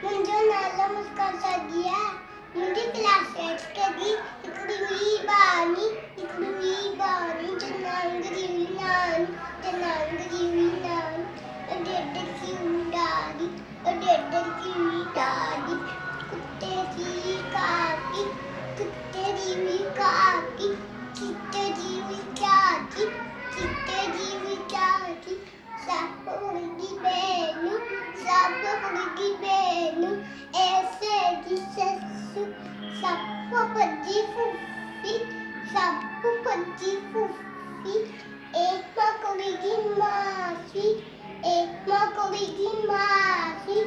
मुंहिंजो नालो मुस्कान सागी आहे। मुंहिंजी क्लास 8 कॾी हिकिड़ी बानी जनांगरी नानी ॾेढ की डाली कुत्ते की काकी चिट्टे की काकी सप मुर्गी बेनू ऐसे की ससु सप भज्जी फूफी एक मकड़ी की मासी